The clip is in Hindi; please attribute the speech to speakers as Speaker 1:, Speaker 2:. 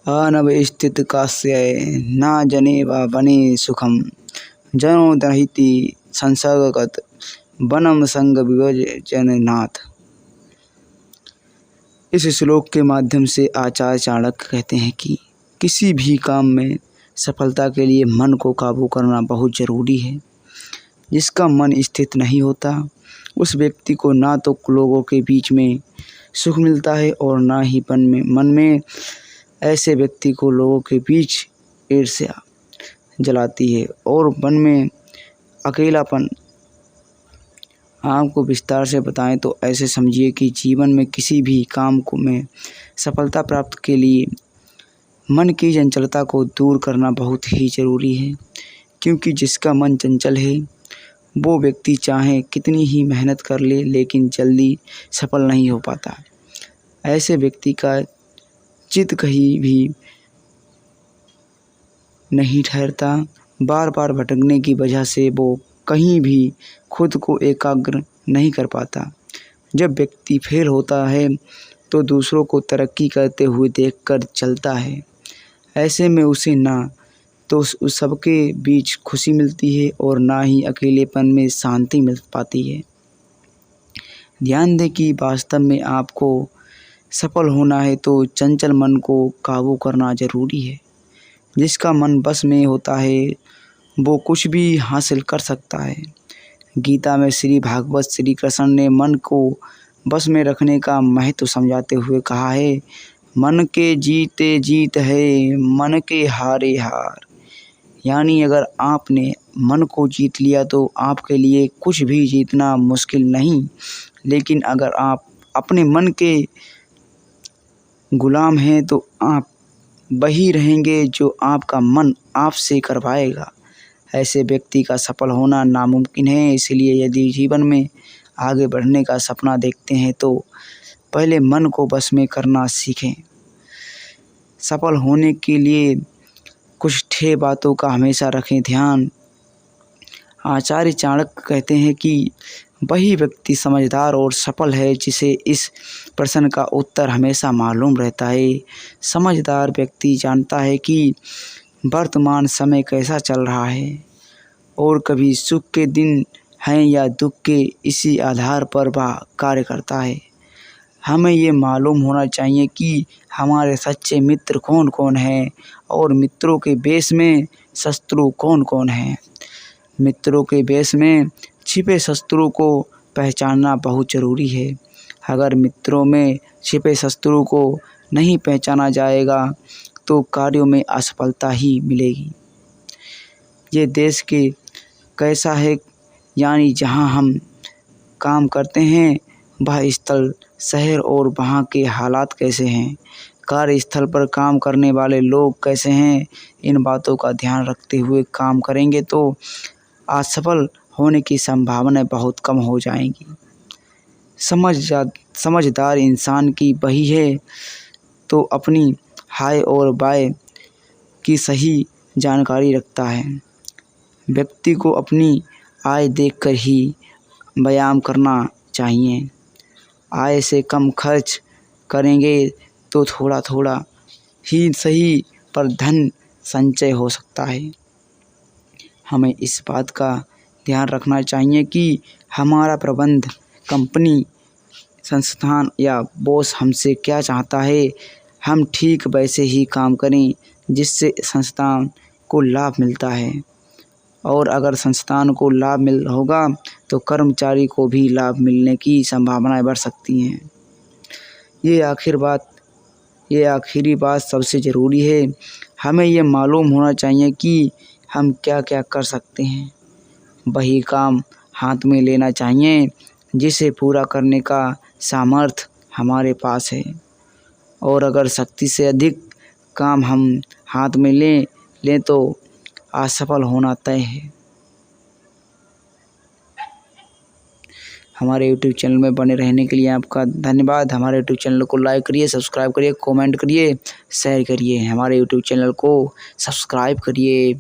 Speaker 1: आनव स्थित कास्य न जने व बने सुखम जनो दहिति संसर्गगत वनम संग विभजननाथ। इस श्लोक के माध्यम से आचार्य चाणक्य कहते हैं कि किसी भी काम में सफलता के लिए मन को काबू करना बहुत ज़रूरी है। जिसका मन स्थित नहीं होता उस व्यक्ति को ना तो लोगों के बीच में सुख मिलता है और ना ही मन में ऐसे व्यक्ति को लोगों के बीच ईर्ष्या जलाती है और मन में अकेलापन। आपको विस्तार से बताएं तो ऐसे समझिए कि जीवन में किसी भी काम को में सफलता प्राप्त के लिए मन की चंचलता को दूर करना बहुत ही ज़रूरी है, क्योंकि जिसका मन चंचल है वो व्यक्ति चाहे कितनी ही मेहनत कर ले लेकिन जल्दी सफल नहीं हो पाता। ऐसे व्यक्ति का चित्त कहीं भी नहीं ठहरता। बार बार भटकने की वजह से वो कहीं भी खुद को एकाग्र नहीं कर पाता। जब व्यक्ति फेल होता है तो दूसरों को तरक्की करते हुए देखकर चलता है। ऐसे में उसे ना तो उस सबके बीच खुशी मिलती है और ना ही अकेलेपन में शांति मिल पाती है। ध्यान दें कि वास्तव में आपको सफल होना है तो चंचल मन को काबू करना ज़रूरी है। जिसका मन बस में होता है वो कुछ भी हासिल कर सकता है। गीता में श्री भागवत श्री कृष्ण ने मन को बस में रखने का महत्व समझाते हुए कहा है, मन के जीते जीत है, मन के हारे हार। यानी अगर आपने मन को जीत लिया तो आपके लिए कुछ भी जीतना मुश्किल नहीं, लेकिन अगर आप अपने मन के गुलाम हैं तो आप वही रहेंगे जो आपका मन आपसे करवाएगा। ऐसे व्यक्ति का सफल होना नामुमकिन है। इसलिए यदि जीवन में आगे बढ़ने का सपना देखते हैं तो पहले मन को बस में करना सीखें। सफल होने के लिए कुछ 6 बातों का हमेशा रखें ध्यान। आचार्य चाणक्य कहते हैं कि वही व्यक्ति समझदार और सफल है जिसे इस प्रश्न का उत्तर हमेशा मालूम रहता है। समझदार व्यक्ति जानता है कि वर्तमान समय कैसा चल रहा है और कभी सुख के दिन हैं या दुख के, इसी आधार पर वह कार्य करता है। हमें ये मालूम होना चाहिए कि हमारे सच्चे मित्र कौन कौन हैं और मित्रों के बेस में शत्रु कौन कौन हैं। मित्रों के बेस में छिपे शत्रुओं को पहचानना बहुत ज़रूरी है। अगर मित्रों में छिपे शत्रु को नहीं पहचाना जाएगा तो कार्यों में असफलता ही मिलेगी। ये देश के कैसा है, यानी जहां हम काम करते हैं वह स्थल, शहर और वहां के हालात कैसे हैं, कार्यस्थल पर काम करने वाले लोग कैसे हैं, इन बातों का ध्यान रखते हुए काम करेंगे तो असफल होने की संभावनाएं बहुत कम हो जाएंगी। समझदार इंसान की वही है तो अपनी हाय और बाय की सही जानकारी रखता है। व्यक्ति को अपनी आय देखकर ही व्यायाम करना चाहिए। आय से कम खर्च करेंगे तो थोड़ा थोड़ा ही सही पर धन संचय हो सकता है। हमें इस बात का ध्यान रखना चाहिए कि हमारा प्रबंध, कंपनी, संस्थान या बॉस हमसे क्या चाहता है, हम ठीक वैसे ही काम करें जिससे संस्थान को लाभ मिलता है। और अगर संस्थान को लाभ मिल होगा तो कर्मचारी को भी लाभ मिलने की संभावनाएं बढ़ सकती हैं। ये आखिरी बात सबसे ज़रूरी है। हमें ये मालूम होना चाहिए कि हम क्या क्या कर सकते हैं। वही काम हाथ में लेना चाहिए जिसे पूरा करने का सामर्थ्य हमारे पास है। और अगर शक्ति से अधिक काम हम हाथ में लें तो असफल होना तय है। हमारे YouTube चैनल में बने रहने के लिए आपका धन्यवाद। हमारे YouTube चैनल को लाइक करिए, सब्सक्राइब करिए, कमेंट करिए, शेयर करिए। हमारे YouTube चैनल को सब्सक्राइब करिए।